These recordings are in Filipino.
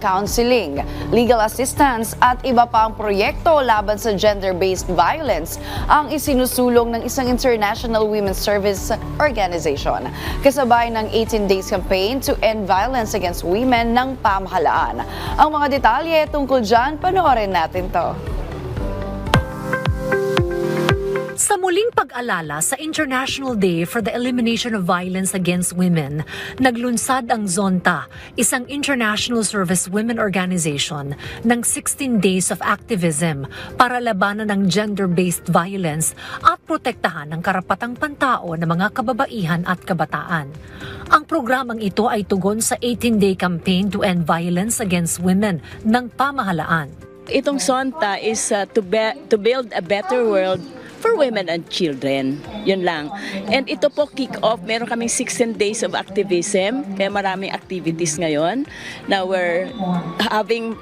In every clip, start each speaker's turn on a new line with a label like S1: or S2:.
S1: counseling, legal assistance at iba pang proyekto laban sa gender-based violence ang isinusulong ng isang International Women's Service Organization. Kasabay ng 18 days campaign to end violence against women ng pamahalaan. Ang mga detalye tungkol dyan, panoorin natin to.
S2: Sa muling pag-alala sa International Day for the Elimination of Violence Against Women, naglunsad ang ZONTA, isang International Service Women Organization, ng 16 days of activism para labanan ng gender-based violence at protektahan ang karapatang pantao ng mga kababaihan at kabataan. Ang programang ito ay tugon sa 18-day campaign to end violence against women ng pamahalaan.
S3: Itong ZONTA is to build a better world for women and children. Yun lang. And ito po kick-off. Meron kaming 16 days of activism. Kaya maraming activities ngayon. Now we're having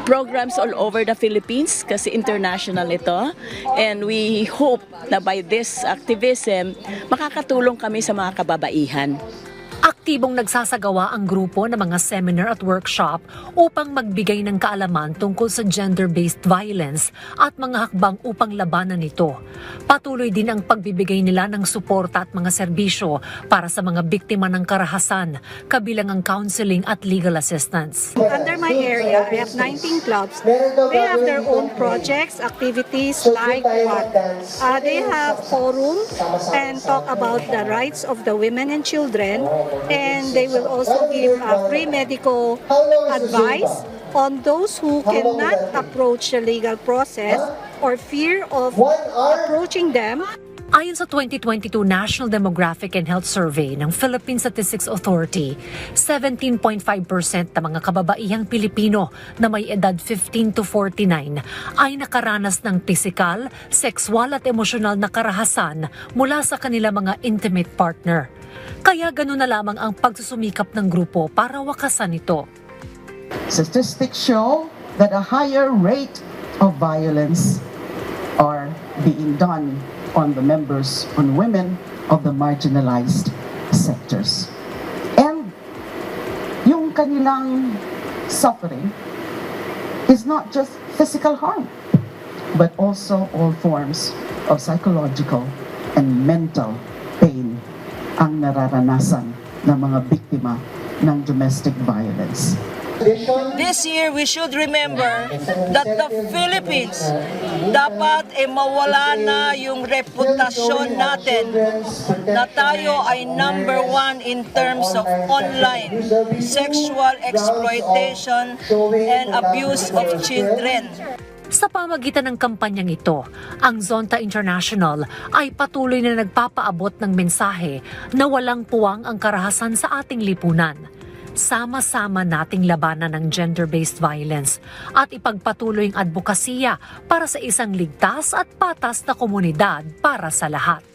S3: programs all over the Philippines kasi international ito. And we hope na by this activism, makakatulong kami sa mga kababaihan.
S2: Aktibong nagsasagawa ang grupo ng mga seminar at workshop upang magbigay ng kaalaman tungkol sa gender-based violence at mga hakbang upang labanan ito. Patuloy din ang pagbibigay nila ng suporta at mga serbisyo para sa mga biktima ng karahasan, kabilang ang counseling at legal assistance.
S4: Under my area, I have 19 clubs. They have their own projects, activities like what? They have forum and talk about the rights of the women and children. And they will also give free medical advice on those who cannot approach the legal process or fear of approaching them.
S2: Ayon sa 2022 National Demographic and Health Survey ng Philippine Statistics Authority, 17.5% ng mga kababaihang Pilipino na may edad 15 to 49 ay nakaranas ng pisikal, sexual at emosyonal na karahasan mula sa kanilang mga intimate partner. Kaya ganoon na lamang ang pagsusumikap ng grupo para wakasan ito.
S5: Statistics show that a higher rate of violence are being done on the members, on women of the marginalized sectors. And yung kanilang suffering is not just physical harm, but also all forms of psychological and mental pain ang nararanasan ng mga biktima ng domestic violence.
S6: This year, we should remember that the Philippines dapat mawala na yung reputasyon natin na tayo ay number 1 in terms of online sexual exploitation and abuse of children.
S2: Sa pamagitan ng kampanyang ito, ang ZONTA International ay patuloy na nagpapaabot ng mensahe na walang puwang ang karahasan sa ating lipunan. Sama-sama nating labanan ng gender-based violence at ipagpatuloy ang advokasya para sa isang ligtas at patas na komunidad para sa lahat.